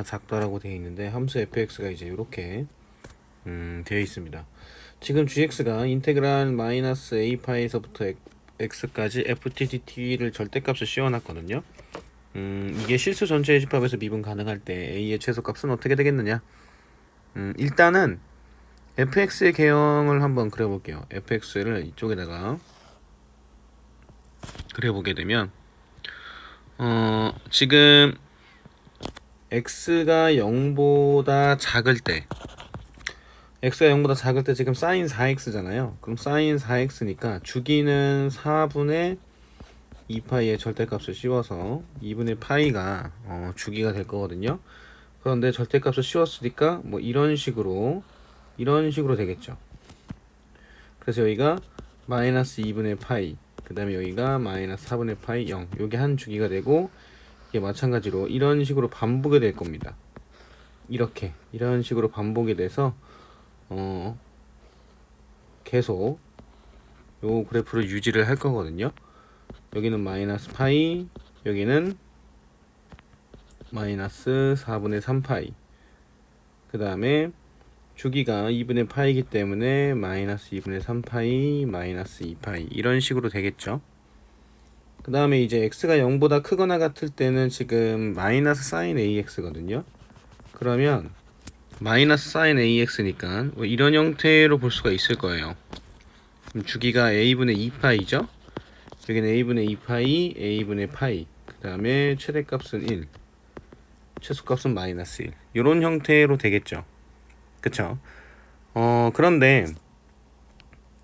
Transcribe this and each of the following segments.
작다라고 되어 있는데 함수 fx가 이제 이렇게 되어 있습니다. 지금 gx가 인테그랄 마이너스 a 파이에서부터 x까지 ftdt를 절대값을 씌워놨거든요. 이게 실수 전체의 집합에서 미분 가능할 때 a의 최소값은 어떻게 되겠느냐? 일단은 fx의 개형을 한번 그려볼게요. fx를 이쪽에다가 그려보게 되면 지금 x가 0보다 작을 때 x가 0보다 작을 때 지금 sin 4x잖아요. 그럼 sin 4x니까 주기는 4분의 2파이의 절대값을 씌워서 2분의 파이가 주기가 될 거거든요. 그런데 절대값을 씌웠으니까 뭐 이런 식으로 되겠죠. 그래서 여기가 마이너스 2분의 파이, 그 다음에 여기가 마이너스 4분의 파이 0, 요게 한 주기가 되고, 이게 마찬가지로 이런 식으로 반복이 될 겁니다. 이런 식으로 반복이 돼서 계속 요 그래프를 유지를 할 거거든요. 여기는 마이너스 파이, 여기는 마이너스 4분의 3파이, 그 다음에 주기가 2분의 파이기 때문에 마이너스 2분의 3파이, 마이너스 2파이 이런 식으로 되겠죠. 그 다음에 이제 x가 0보다 크거나 같을 때는 지금 마이너스 sin ax거든요. 그러면 마이너스 sin ax니까 이런 형태로 볼 수가 있을 거예요. 그럼 주기가 a분의 2파이죠. 여기는 a분의 2파이, a분의 파이, 그 다음에 최대값은 1, 최소값은 마이너스 1, 이런 형태로 되겠죠. 그쵸? 그런데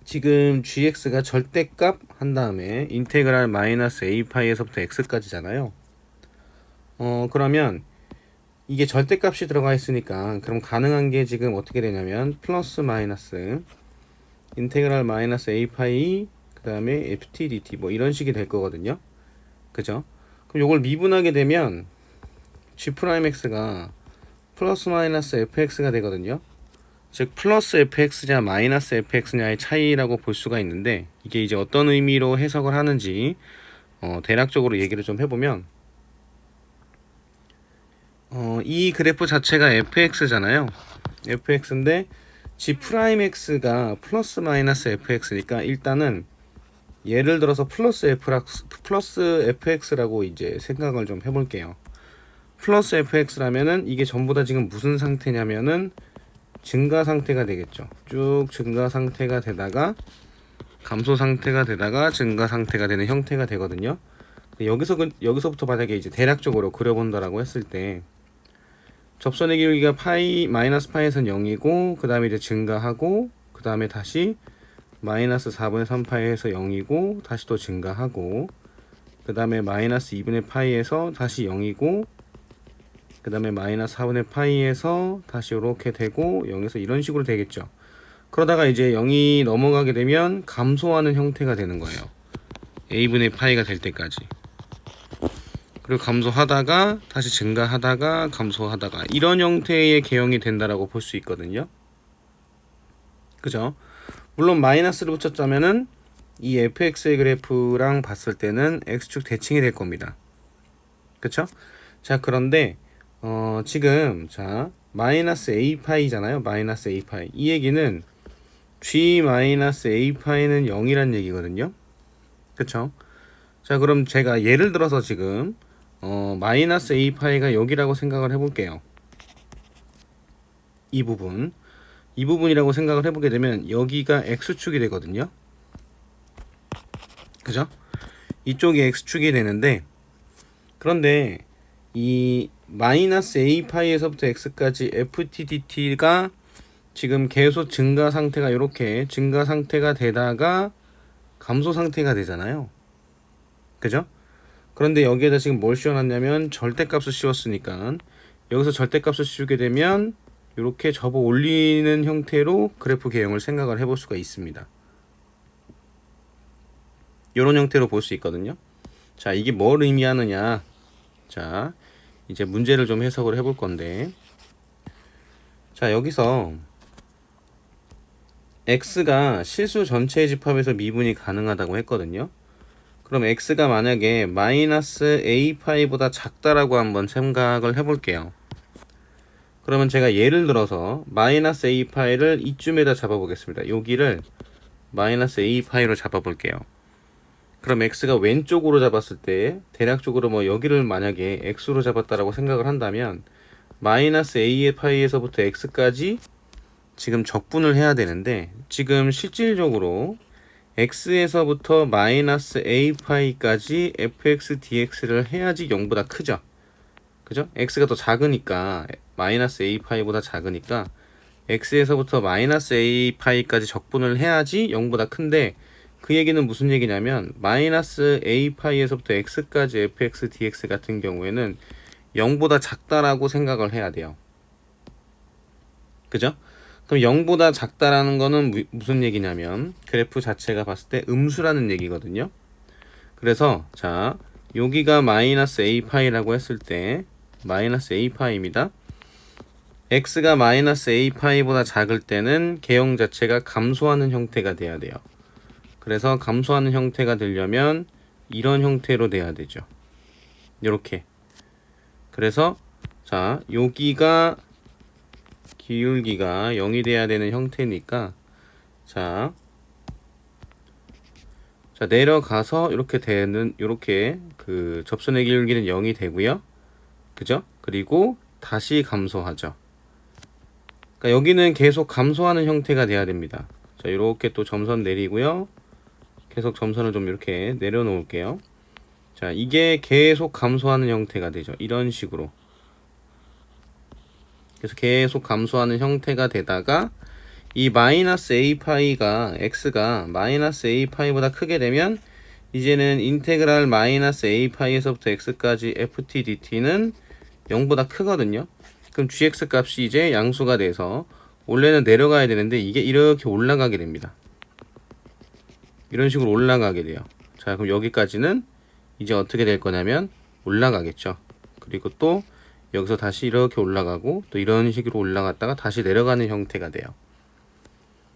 지금 gx가 절대값 한 다음에 인테그랄 마이너스 a파이에서부터 x까지잖아요. 그러면 이게 절대값이 들어가 있으니까 그럼 가능한 게 지금 어떻게 되냐면 플러스 마이너스 인테그랄 마이너스 a파이 그 다음에 ftdt 뭐 이런 식이 될 거거든요. 그죠? 그럼 요걸 미분하게 되면 g'x가 플러스 마이너스 fx가 되거든요. 즉 플러스 fx냐 마이너스 fx냐의 차이라고 볼 수가 있는데, 이게 이제 어떤 의미로 해석을 하는지 대략적으로 얘기를 좀 해보면, 이 그래프 자체가 fx잖아요. fx인데 g'x가 플러스 마이너스 fx니까 일단은 예를 들어서 플러스 fx라고 이제 생각을 좀 해볼게요. 플러스 fx라면은 이게 전부 다 지금 무슨 상태냐면은 증가 상태가 되겠죠. 쭉 증가 상태가 되다가 감소 상태가 되다가 증가 상태가 되는 형태가 되거든요. 여기서부터 만약에 이제 대략적으로 그려본다라고 했을 때 접선의 기울기가 파이 마이너스 파이에선 0이고 그 다음에 이제 증가하고 그 다음에 다시 마이너스 4분의 3파이에서 0이고 다시 또 증가하고 그 다음에 마이너스 2분의 파이에서 다시 0이고 그 다음에 마이너스 4분의 파이에서 다시 이렇게 되고 0에서 이런 식으로 되겠죠. 그러다가 이제 0이 넘어가게 되면 감소하는 형태가 되는 거예요. a분의 파이가 될 때까지. 그리고 감소하다가 다시 증가하다가 감소하다가 이런 형태의 개형이 된다라고 볼 수 있거든요. 그죠? 물론 마이너스를 붙였자면은 이 fx의 그래프랑 봤을 때는 x축 대칭이 될 겁니다. 그쵸? 자, 그런데 지금 자 마이너스 a파이잖아요. 마이너스 a파이. 이 얘기는 g 마이너스 a파이는 0이란 얘기거든요. 그쵸? 자, 그럼 제가 예를 들어서 지금 마이너스 a파이가 여기라고 생각을 해볼게요. 이 부분이라고 생각을 해보게 되면 여기가 x축이 되거든요. 그죠? 이쪽이 x축이 되는데, 그런데 이 마이너스 a파이에서부터 x까지 ftdt가 지금 계속 증가 상태가 이렇게 증가 상태가 되다가 감소 상태가 되잖아요. 그죠? 그런데 여기에다 지금 뭘 씌워놨냐면 절대값을 씌웠으니까 여기서 절대값을 씌우게 되면 이렇게 접어 올리는 형태로 그래프 개형을 생각을 해볼 수가 있습니다. 이런 형태로 볼 수 있거든요. 자, 이게 뭘 의미하느냐. 자, 이제 문제를 좀 해석을 해볼 건데, 자, 여기서 x가 실수 전체의 집합에서 미분이 가능하다고 했거든요. 그럼 x가 만약에 마이너스 a파이보다 작다라고 한번 생각을 해볼게요. 그러면 제가 예를 들어서 마이너스 a 파이를 이쯤에다 잡아보겠습니다. 여기를 마이너스 a 파이로 잡아볼게요. 그럼 x가 왼쪽으로 잡았을 때 대략적으로 뭐 여기를 만약에 x로 잡았다라고 생각을 한다면 마이너스 a의 파이에서부터 x까지 지금 적분을 해야 되는데, 지금 실질적으로 x에서부터 마이너스 a 파이까지 fx dx를 해야지 0보다 크죠. 그죠? x가 더 작으니까, 마이너스 a 파이보다 작으니까 x에서부터 마이너스 a 파이까지 적분을 해야지 0보다 큰데, 그 얘기는 무슨 얘기냐면 마이너스 a 파이에서부터 x까지 fx dx 같은 경우에는 0보다 작다라고 생각을 해야 돼요. 그죠? 그럼 0보다 작다라는 거는 무슨 얘기냐면 그래프 자체가 봤을 때 음수라는 얘기거든요. 그래서 자, 여기가 마이너스 a 파이라고 했을 때 마이너스 a 파이입니다. x가 마이너스 a 파이보다 작을 때는 개형 자체가 감소하는 형태가 돼야 돼요. 그래서 감소하는 형태가 되려면 이런 형태로 돼야 되죠. 이렇게. 그래서 자, 여기가 기울기가 0이 돼야 되는 형태니까 자 내려가서 이렇게 되는, 이렇게 그 접선의 기울기는 0이 되고요. 그죠? 그리고 다시 감소하죠. 그러니까 여기는 계속 감소하는 형태가 돼야 됩니다. 자, 이렇게 또 점선 내리고요. 계속 점선을 좀 이렇게 내려놓을게요. 자, 이게 계속 감소하는 형태가 되죠. 이런 식으로. 그래서 계속 감소하는 형태가 되다가 이 마이너스 a 파이가 x가 마이너스 a 파이보다 크게 되면 이제는 인테그랄 마이너스 a 파이에서부터 x까지 ft dt는 0보다 크거든요. 그럼 gx 값이 이제 양수가 돼서 원래는 내려가야 되는데 이게 이렇게 올라가게 됩니다. 이런 식으로 올라가게 돼요. 자, 그럼 여기까지는 이제 어떻게 될 거냐면 올라가겠죠. 그리고 또 여기서 다시 이렇게 올라가고 또 이런 식으로 올라갔다가 다시 내려가는 형태가 돼요.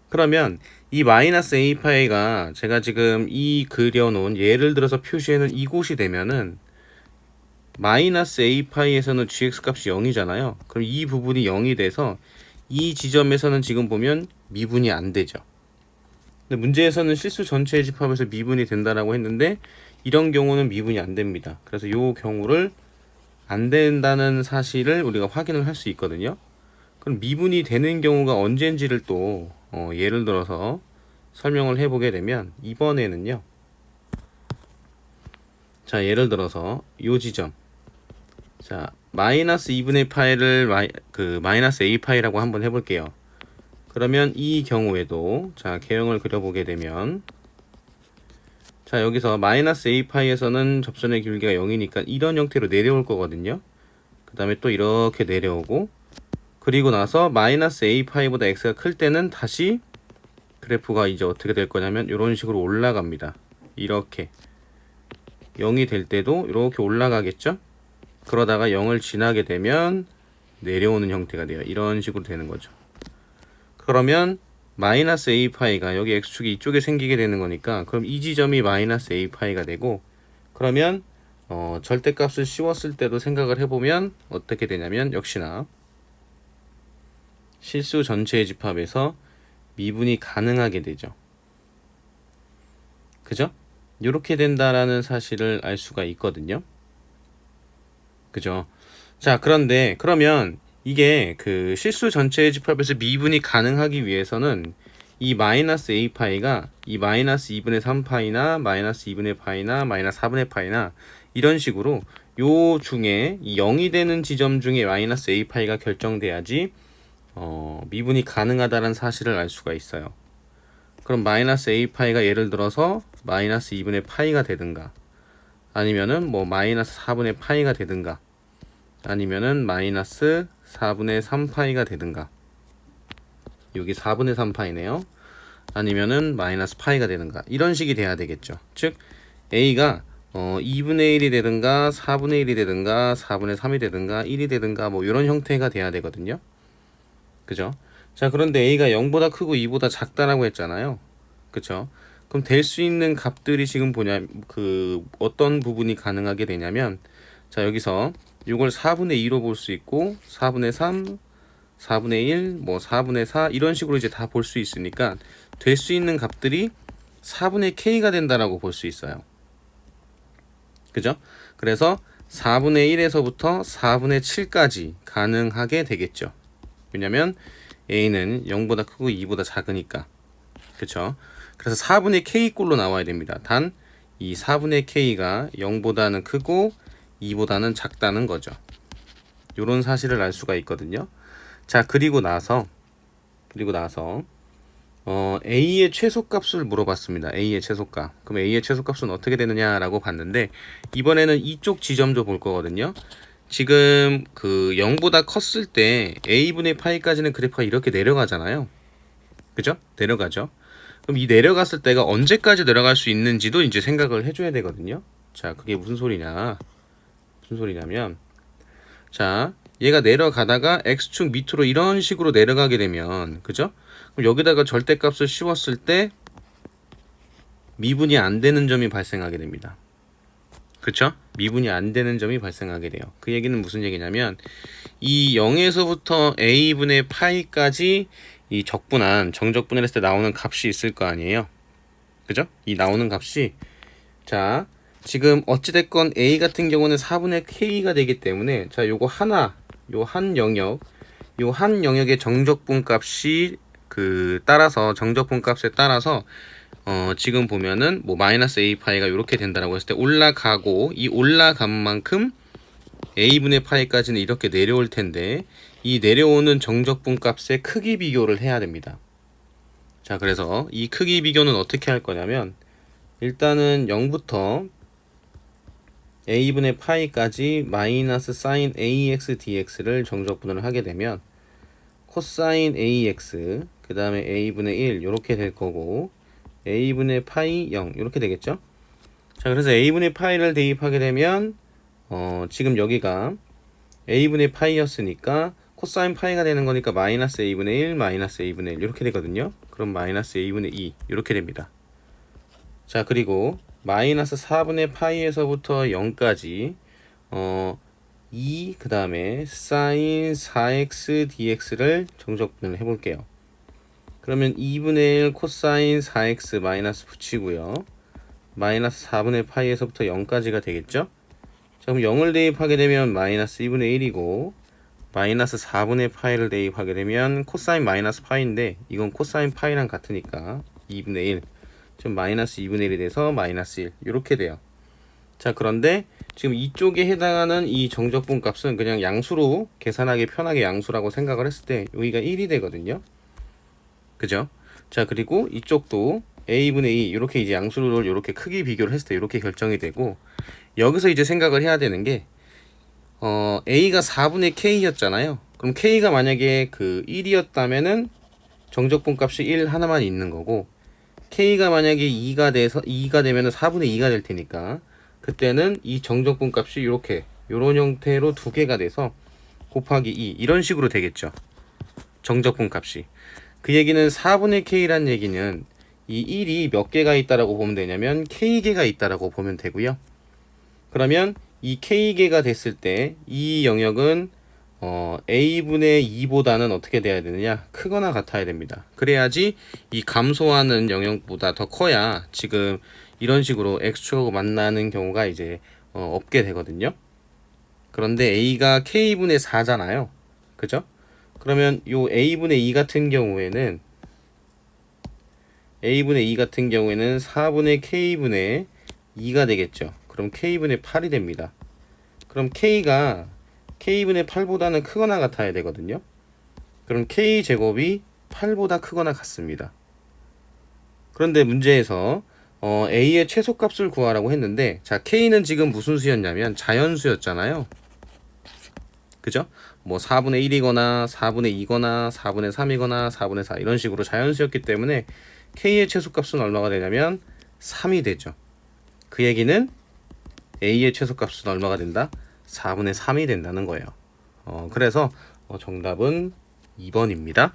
그러면 이 마이너스 a 파이가 제가 지금 이 그려놓은, 예를 들어서 표시해놓은 이곳이 되면은 마이너스 a 파이에서는 gx 값이 0이잖아요. 그럼 이 부분이 0이 돼서 이 지점에서는 지금 보면 미분이 안 되죠. 근데 문제에서는 실수 전체의 집합에서 미분이 된다라고 했는데 이런 경우는 미분이 안 됩니다. 그래서 이 경우를 안 된다는 사실을 우리가 확인을 할 수 있거든요. 그럼 미분이 되는 경우가 언제인지를 또 예를 들어서 설명을 해보게 되면 이번에는요. 자, 예를 들어서 요 지점, 자 마이너스 2분의 파이를 마이너스 a 파이라고 한번 해볼게요. 그러면 이 경우에도 자 개형을 그려보게 되면 자 여기서 마이너스 a 파이에서는 접선의 길이가 0이니까 이런 형태로 내려올 거거든요. 그 다음에 또 이렇게 내려오고, 그리고 나서 마이너스 a 파이보다 x가 클 때는 다시 그래프가 이제 어떻게 될 거냐면 이런 식으로 올라갑니다. 이렇게 0이 될 때도 이렇게 올라가겠죠. 그러다가 0을 지나게 되면 내려오는 형태가 돼요. 이런 식으로 되는 거죠. 그러면 마이너스 a 파이가 여기 x축이 이쪽에 생기게 되는 거니까 그럼 이 지점이 마이너스 a 파이가 되고, 그러면 절대값을 씌웠을 때도 생각을 해보면 어떻게 되냐면 역시나 실수 전체의 집합에서 미분이 가능하게 되죠. 그죠? 이렇게 된다라는 사실을 알 수가 있거든요. 그죠? 자, 그런데 그러면 이게 그 실수 전체의 집합에서 미분이 가능하기 위해서는 이 마이너스 a 파이가 이 마이너스 2분의 3 파이나 마이너스 2분의 파이나 마이너스 4분의 파이나 이런 식으로 요 중에 0이 되는 지점 중에 마이너스 a 파이가 결정돼야지 미분이 가능하다는 사실을 알 수가 있어요. 그럼 마이너스 a 파이가 예를 들어서 마이너스 2분의 파이가 되든가, 아니면은 뭐 마이너스 4분의 파이가 되든가, 아니면은 마이너스 4분의 3파이가 되든가, 여기 4분의 3파이네요. 아니면은 마이너스 파이가 되든가, 이런 식이 돼야 되겠죠. 즉 a가 2분의 1이 되든가 4분의 1이 되든가 4분의 3이 되든가 1이 되든가 뭐 이런 형태가 돼야 되거든요. 그죠? 자, 그런데 a가 0보다 크고 2보다 작다라고 했잖아요. 그쵸? 그럼 될 수 있는 값들이 지금 어떤 부분이 가능하게 되냐면, 자 여기서 이걸 4분의 2로 볼 수 있고 4분의 3, 4분의 1, 뭐 4분의 4 이런 식으로 이제 다 볼 수 있으니까 될 수 있는 값들이 4분의 k가 된다라고 볼 수 있어요. 그죠? 그래서 4분의 1에서부터 4분의 7까지 가능하게 되겠죠. 왜냐면 a는 0보다 크고 2보다 작으니까. 그쵸? 그래서 4분의 k꼴로 나와야 됩니다. 단 이 4분의 k가 0보다는 크고 2보다는 작다는 거죠. 요런 사실을 알 수가 있거든요. 자, 그리고 나서 A의 최소값을 물어봤습니다. A의 최소값. 그럼 A의 최소값은 어떻게 되느냐라고 봤는데 이번에는 이쪽 지점도 볼 거거든요. 지금 그 0보다 컸을 때 A분의 파이까지는 그래프가 이렇게 내려가잖아요. 그죠? 내려가죠. 그럼 이 내려갔을 때가 언제까지 내려갈 수 있는지도 이제 생각을 해줘야 되거든요. 자, 그게 무슨 소리냐면 자, 얘가 내려가다가 x축 밑으로 이런 식으로 내려가게 되면 그죠? 그럼 여기다가 절대값을 씌웠을 때 미분이 안 되는 점이 발생하게 됩니다. 그쵸? 미분이 안 되는 점이 발생하게 돼요. 그 얘기는 무슨 얘기냐면 이 0에서부터 a분의 파이까지 이 정적분을 했을 때 나오는 값이 있을 거 아니에요. 그죠? 이 나오는 값이 자 지금 어찌됐건 a 같은 경우는 4분의 k가 되기 때문에 자 요거 하나 요 한 영역의 정적분 값이 따라서 정적분 값에 따라서 지금 보면은 뭐 마이너스 a 파이가 이렇게 된다라고 했을 때 올라가고 이 올라간 만큼 a분의 파이까지는 이렇게 내려올 텐데 이 내려오는 정적분 값의 크기 비교를 해야 됩니다. 자, 그래서 이 크기 비교는 어떻게 할 거냐면 일단은 0부터 a분의 파이까지 마이너스 사인 ax dx를 정적분을 하게 되면 코사인 ax 그 다음에 a분의 1 이렇게 될 거고 a분의 파이 0 이렇게 되겠죠. 자, 그래서 a분의 파이를 대입하게 되면 지금 여기가 a분의 파이였으니까 코사인 파이가 되는 거니까 마이너스 a분의 1 마이너스 a분의 1 이렇게 되거든요. 그럼 마이너스 a분의 2 이렇게 됩니다. 자, 그리고 마이너스 4분의 파이에서부터 0까지 2 그 다음에 사인 4x dx를 정적분을 해볼게요. 그러면 2분의 1 코사인 4x 마이너스 붙이고요. 마이너스 4분의 파이에서부터 0까지가 되겠죠? 자, 그럼 0을 대입하게 되면 마이너스 2분의 1이고 마이너스 4분의 파이를 대입하게 되면 코사인 마이너스 파이인데 이건 코사인 파이랑 같으니까 2분의 1 지금 마이너스 2분의 1이 돼서 마이너스 1 이렇게 돼요. 자, 그런데 지금 이쪽에 해당하는 이 정적분 값은 그냥 양수로 계산하기 편하게 양수라고 생각을 했을 때 여기가 1이 되거든요. 그죠? 자, 그리고 이쪽도 a분의 2 이렇게 이제 양수를 이렇게 크기 비교를 했을 때 이렇게 결정이 되고 여기서 이제 생각을 해야 되는 게 a가 4분의 k였잖아요. 그럼 k가 만약에 1이었다면은 정적분 값이 1 하나만 있는 거고 k가 만약에 2가 되면은 4분의 2가 될 테니까 그때는 이 정적분 값이 이렇게 요런 형태로 두 개가 돼서 곱하기 2 이런 식으로 되겠죠. 정적분 값이. 그 얘기는 4분의 k란 얘기는 이 1이 몇 개가 있다라고 보면 되냐면 k개가 있다라고 보면 되고요. 그러면 이 k개가 됐을 때 이 영역은 a분의 2보다는 어떻게 돼야 되느냐? 크거나 같아야 됩니다. 그래야지 이 감소하는 영역보다 더 커야 지금 이런 식으로 x축하고 만나는 경우가 이제 없게 되거든요. 그런데 a가 k분의 4잖아요. 그죠? 그러면 요 a분의 2 같은 경우에는 4분의 k분의 2가 되겠죠. 그럼 k분의 8이 됩니다. 그럼 k가 k분의 8보다는 크거나 같아야 되거든요. 그럼 k제곱이 8보다 크거나 같습니다. 그런데 문제에서 a의 최소값을 구하라고 했는데 자, k는 지금 무슨 수였냐면 자연수였잖아요. 그죠? 뭐 4분의 1이거나 4분의 2거나 4분의 3이거나 4분의 4 이런 식으로 자연수였기 때문에 k의 최소값은 얼마가 되냐면 3이 되죠. 그 얘기는 a의 최소값은 얼마가 된다? 4분의 3이 된다는 거예요. 그래서 정답은 2번입니다.